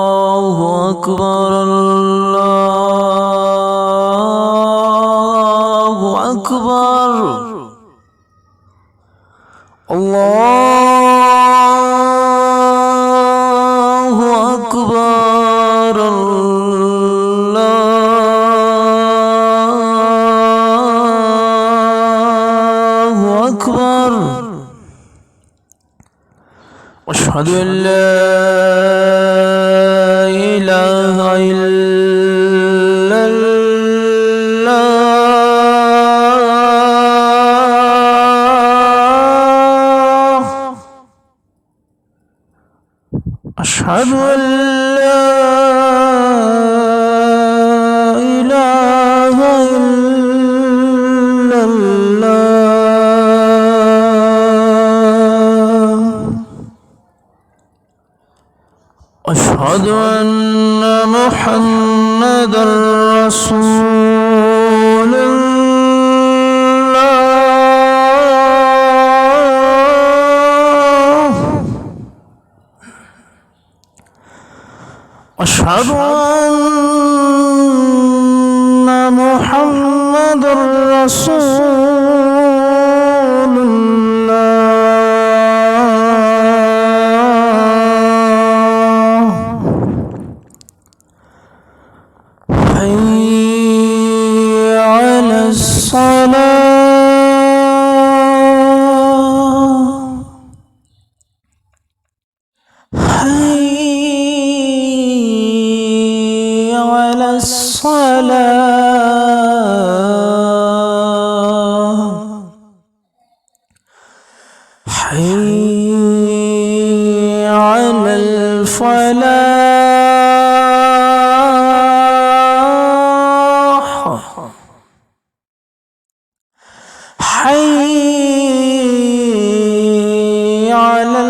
الله أكبر الله أكبر الله أكبر الله أكبر أشهد أن لا إله إلا الله أشهد أن لا إله إلا الله أشهد أن محمدًا رسول الله أشهد أن محمدًا رسول الله حي على الصلاة حي على الصلاة حي على الفلاح حي على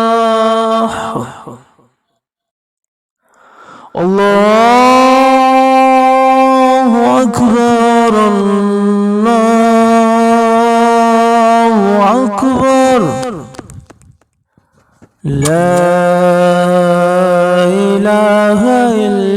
الفلاح الله أكبر الله أكبر لا إله إلا